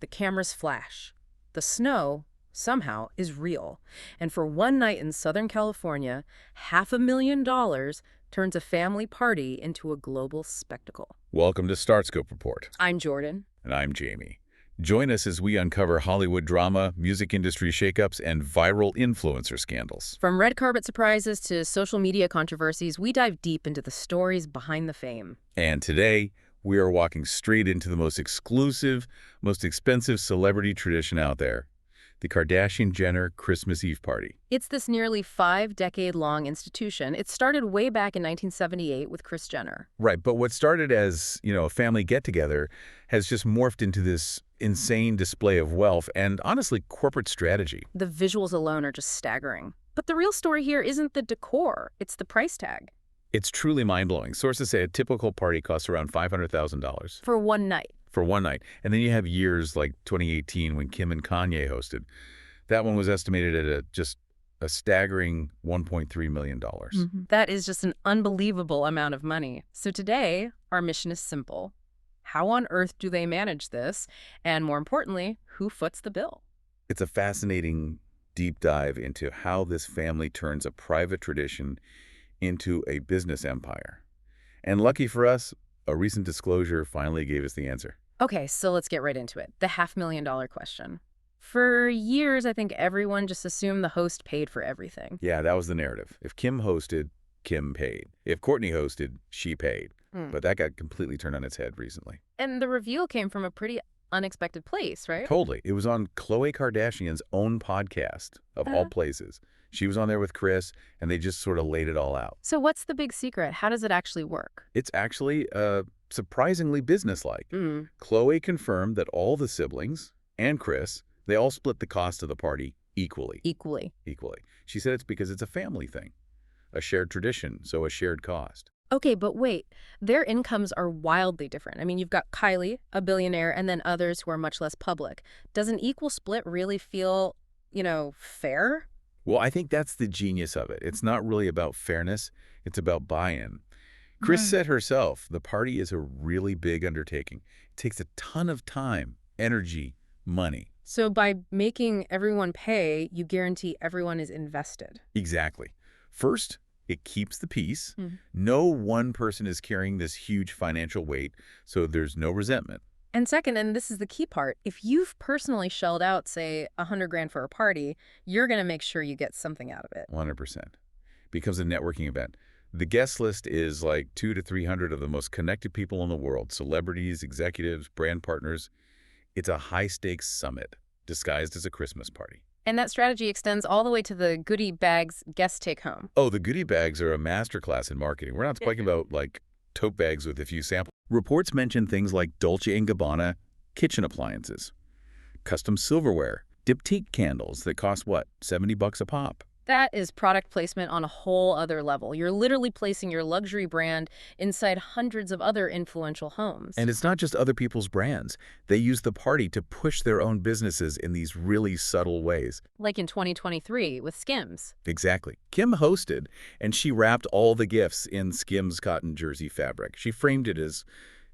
The cameras flash. The snow, somehow, is real. And for one night in Southern California, $500,000 turns a family party into a global spectacle. Welcome to StarScope Report. I'm Jordan. And I'm Jamie. Join us as we uncover Hollywood drama, music industry shakeups, and viral influencer scandals. From red carpet surprises to social media controversies, we dive deep into the stories behind the fame. And today, we are walking straight into the most exclusive, most expensive celebrity tradition out there, the Kardashian-Jenner Christmas Eve party. It's this nearly 5-decade-long institution. It started way back in 1978 with Kris Jenner. Right, but what started as, a family get-together has just morphed into this insane display of wealth and, honestly, corporate strategy. The visuals alone are just staggering. But the real story here isn't the decor, it's the price tag. It's truly mind-blowing. Sources say a typical party costs around $500,000. For one night. For one night. And then you have years like 2018 when Kim and Kanye hosted. That one was estimated at just a staggering $1.3 million. That is just an unbelievable amount of money. So today, our mission is simple. How on earth do they manage this? And more importantly, who foots the bill? It's a fascinating deep dive into how this family turns a private tradition into a business empire. And lucky for us, a recent disclosure finally gave us the answer. Okay, so let's get right into it. The $500,000 question. For years, I think everyone just assumed the host paid for everything. Yeah, that was the narrative. If Kim hosted, Kim paid. If Kourtney hosted, she paid. But that got completely turned on its head recently. And the reveal came from a pretty unexpected place, right? Totally. It was on Khloé Kardashian's own podcast, of all places. She was on there with Kris, and they just sort of laid it all out. So what's the big secret? How does it actually work? It's actually surprisingly businesslike. Khloé confirmed that all the siblings and Kris, they all split the cost of the party equally. Equally. She said it's because it's a family thing, a shared tradition, so a shared cost. Okay, but wait, their incomes are wildly different. I mean, you've got Kylie, a billionaire, and then others who are much less public. Does an equal split really feel, fair? Well, I think that's the genius of it. It's not really about fairness. It's about buy-in. Kris said herself, the party is a really big undertaking. It takes a ton of time, energy, money. So by making everyone pay, you guarantee everyone is invested. Exactly. First, it keeps the peace. No one person is carrying this huge financial weight, so there's no resentment. And second, and this is the key part, if you've personally shelled out, say, $100,000 for a party, you're going to make sure you get something out of it. 100%. Becomes a networking event. The guest list is like 200 to 300 of the most connected people in the world, celebrities, executives, brand partners. It's a high-stakes summit disguised as a Christmas party. And that strategy extends all the way to the goodie bags guests take home. Oh, the goodie bags are a masterclass in marketing. We're not talking about, tote bags with a few samples. Reports mention things like Dolce & Gabbana kitchen appliances, custom silverware, diptyque candles that cost, $70 a pop. That is product placement on a whole other level. You're literally placing your luxury brand inside hundreds of other influential homes. And it's not just other people's brands. They use the party to push their own businesses in these really subtle ways. Like in 2023 with Skims. Exactly. Kim hosted, and she wrapped all the gifts in Skims cotton jersey fabric. She framed it as,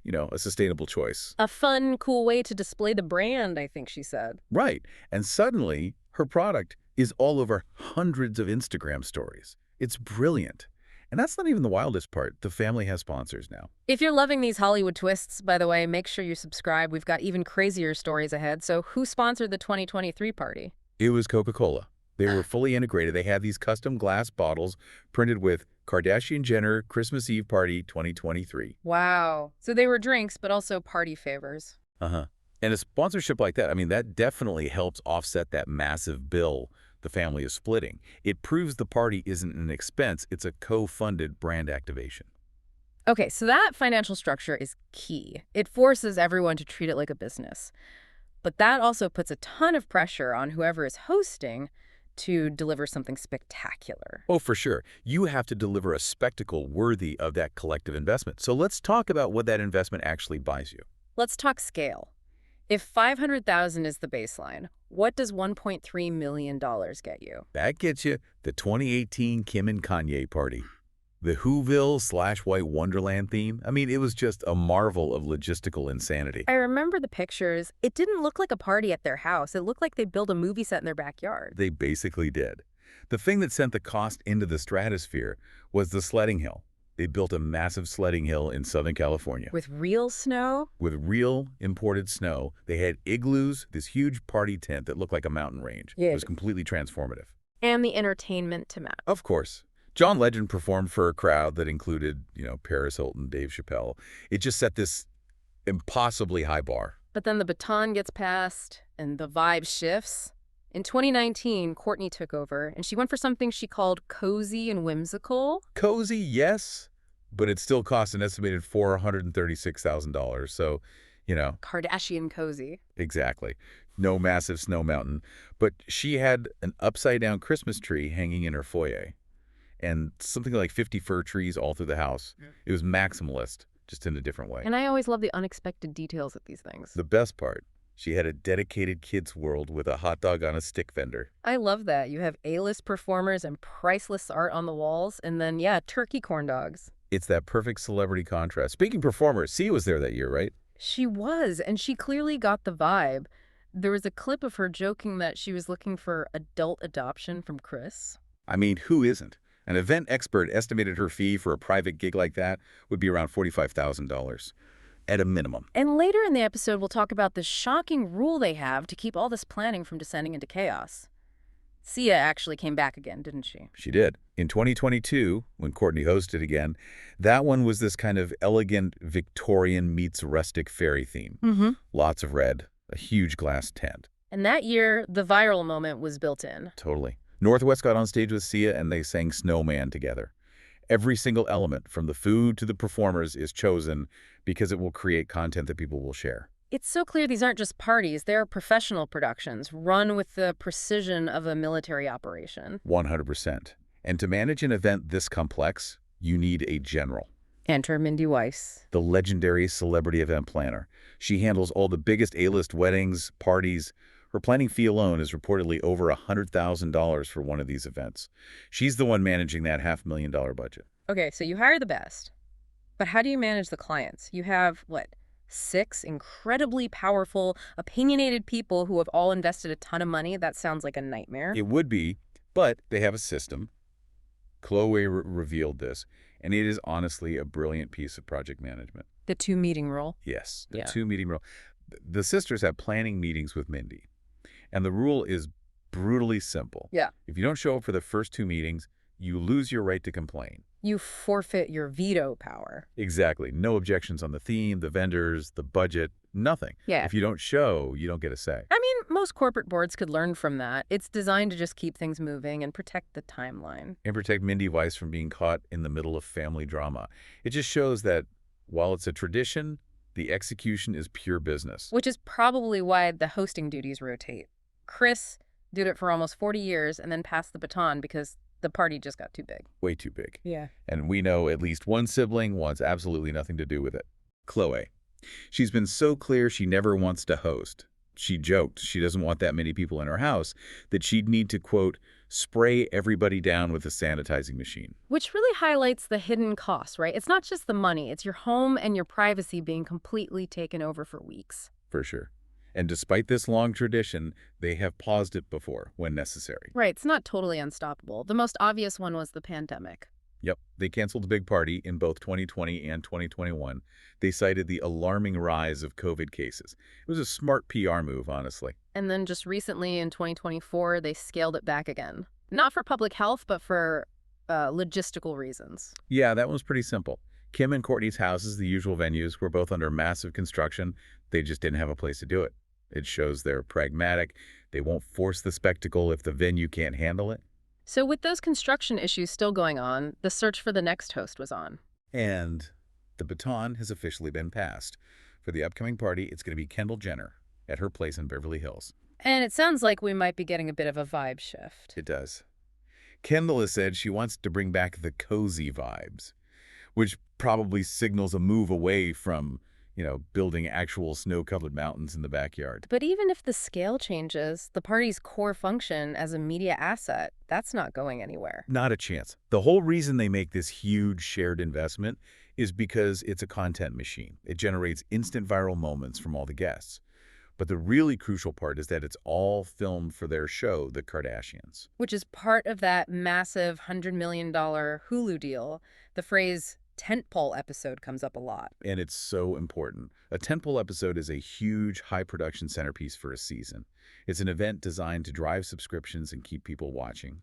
a sustainable choice. A fun, cool way to display the brand, I think she said. Right. And suddenly, her product is all over hundreds of Instagram stories. It's brilliant. And that's not even the wildest part. The family has sponsors now. If you're loving these Hollywood twists, by the way, make sure you subscribe. We've got even crazier stories ahead. So who sponsored the 2023 party? It was Coca-Cola. They were fully integrated. They had these custom glass bottles printed with Kardashian-Jenner Christmas Eve Party 2023. Wow. So they were drinks, but also party favors. And a sponsorship like that, that definitely helps offset that massive bill the family is splitting. It proves the party isn't an expense, it's a co-funded brand activation. Okay, so that financial structure is key. It forces everyone to treat it like a business. But that also puts a ton of pressure on whoever is hosting to deliver something spectacular. Oh, for sure. You have to deliver a spectacle worthy of that collective investment. So let's talk about what that investment actually buys you. Let's talk scale. If $500,000 is the baseline, what does $1.3 million get you? That gets you the 2018 Kim and Kanye party. The Whoville/White Wonderland theme, I mean, it was just a marvel of logistical insanity. I remember the pictures. It didn't look like a party at their house. It looked like they built a movie set in their backyard. They basically did. The thing that sent the cost into the stratosphere was the sledding hill. They built a massive sledding hill in Southern California. With real snow? With real imported snow. They had igloos, this huge party tent that looked like a mountain range. Yeah. It was completely transformative. And the entertainment to match. Of course. John Legend performed for a crowd that included, Paris Hilton, Dave Chappelle. It just set this impossibly high bar. But then the baton gets passed and the vibe shifts. In 2019, Kourtney took over, and she went for something she called cozy and whimsical. Cozy, yes, but it still cost an estimated $436,000. So, Kardashian cozy. Exactly. No massive snow mountain. But she had an upside-down Christmas tree hanging in her foyer and something like 50 fir trees all through the house. Yeah. It was maximalist, just in a different way. And I always love the unexpected details of these things. The best part, she had a dedicated kids' world with a hot dog on a stick vendor. I love that. You have A-list performers and priceless art on the walls, and then, turkey corn dogs. It's that perfect celebrity contrast. Speaking performers, Sia was there that year, right? She was, and she clearly got the vibe. There was a clip of her joking that she was looking for adult adoption from Kris. I mean, who isn't? An event expert estimated her fee for a private gig like that would be around $45,000. At a minimum. And later in the episode, we'll talk about the shocking rule they have to keep all this planning from descending into chaos. Sia actually came back again, didn't she? She did. In 2022, when Kourtney hosted again, that one was this kind of elegant Victorian meets rustic fairy theme. Mm-hmm. Lots of red, a huge glass tent. And that year, the viral moment was built in. Totally. Northwest got on stage with Sia and they sang Snowman together. Every single element, from the food to the performers, is chosen because it will create content that people will share. It's so clear these aren't just parties. They're professional productions, run with the precision of a military operation. 100%. And to manage an event this complex, you need a general. Enter Mindy Weiss. The legendary celebrity event planner. She handles all the biggest A-list weddings, parties. Her planning fee alone is reportedly over $100,000 for one of these events. She's the one managing that $500,000 budget. Okay, so you hire the best. But how do you manage the clients? You have, 6 incredibly powerful, opinionated people who have all invested a ton of money? That sounds like a nightmare. It would be, but they have a system. Khloé revealed this, and it is honestly a brilliant piece of project management. The 2-meeting rule? Yes, the 2-meeting rule. The sisters have planning meetings with Mindy, and the rule is brutally simple. Yeah. If you don't show up for the first 2 meetings, you lose your right to complain. You forfeit your veto power. Exactly. No objections on the theme, the vendors, the budget, nothing. Yeah. If you don't show, you don't get a say. I mean, most corporate boards could learn from that. It's designed to just keep things moving and protect the timeline. And protect Mindy Weiss from being caught in the middle of family drama. It just shows that while it's a tradition, the execution is pure business. Which is probably why the hosting duties rotate. Kris did it for almost 40 years and then passed the baton because the party just got too big. Way too big. Yeah. And we know at least one sibling wants absolutely nothing to do with it. Khloé. She's been so clear she never wants to host. She joked she doesn't want that many people in her house, that she'd need to, quote, spray everybody down with a sanitizing machine. Which really highlights the hidden costs, right? It's not just the money. It's your home and your privacy being completely taken over for weeks. For sure. And despite this long tradition, they have paused it before when necessary. Right. It's not totally unstoppable. The most obvious one was the pandemic. Yep. They canceled the big party in both 2020 and 2021. They cited the alarming rise of COVID cases. It was a smart PR move, honestly. And then just recently in 2024, they scaled it back again. Not for public health, but for logistical reasons. Yeah, that one's pretty simple. Kim and Kourtney's houses, the usual venues, were both under massive construction. They just didn't have a place to do it. It shows they're pragmatic. They won't force the spectacle if the venue can't handle it. So with those construction issues still going on, the search for the next host was on. And the baton has officially been passed. For the upcoming party, it's going to be Kendall Jenner at her place in Beverly Hills. And it sounds like we might be getting a bit of a vibe shift. It does. Kendall has said she wants to bring back the cozy vibes, which probably signals a move away from, building actual snow-covered mountains in the backyard. But even if the scale changes, the party's core function as a media asset, that's not going anywhere. Not a chance. The whole reason they make this huge shared investment is because it's a content machine. It generates instant viral moments from all the guests. But the really crucial part is that it's all filmed for their show, The Kardashians. Which is part of that massive $100 million Hulu deal. The phrase tentpole episode comes up a lot. And it's so important. A tentpole episode is a huge, high-production centerpiece for a season. It's an event designed to drive subscriptions and keep people watching.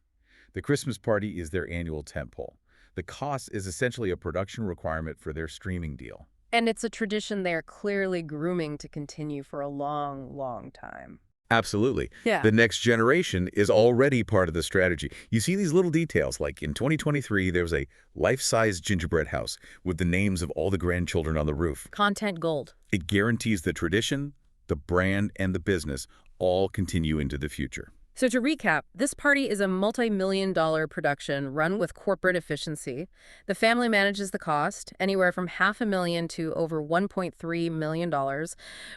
The Christmas party is their annual tentpole. The cost is essentially a production requirement for their streaming deal. And it's a tradition they're clearly grooming to continue for a long, long time. Absolutely. Yeah. The next generation is already part of the strategy. You see these little details, like in 2023, there was a life-size gingerbread house with the names of all the grandchildren on the roof. Content gold. It guarantees the tradition, the brand, and the business all continue into the future. So to recap, this party is a multi-million-dollar production run with corporate efficiency. The family manages the cost, anywhere from $500,000 to over $1.3 million,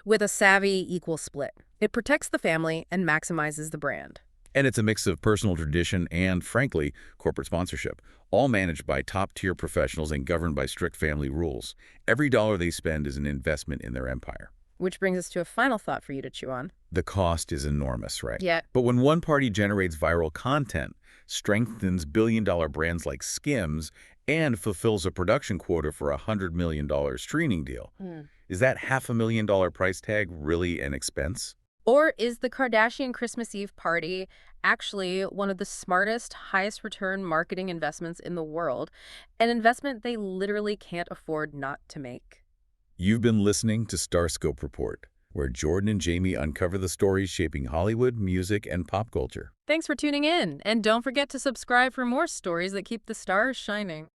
with a savvy equal split. It protects the family and maximizes the brand. And it's a mix of personal tradition and, frankly, corporate sponsorship, all managed by top-tier professionals and governed by strict family rules. Every dollar they spend is an investment in their empire. Which brings us to a final thought for you to chew on. The cost is enormous, right? Yeah. But when one party generates viral content, strengthens billion-dollar brands like Skims, and fulfills a production quota for a $100 million streaming deal, is that $500,000 price tag really an expense? Or is the Kardashian Christmas Eve party actually one of the smartest, highest return marketing investments in the world, an investment they literally can't afford not to make? You've been listening to StarScope Report, where Jordan and Jamie uncover the stories shaping Hollywood, music, and pop culture. Thanks for tuning in, and don't forget to subscribe for more stories that keep the stars shining.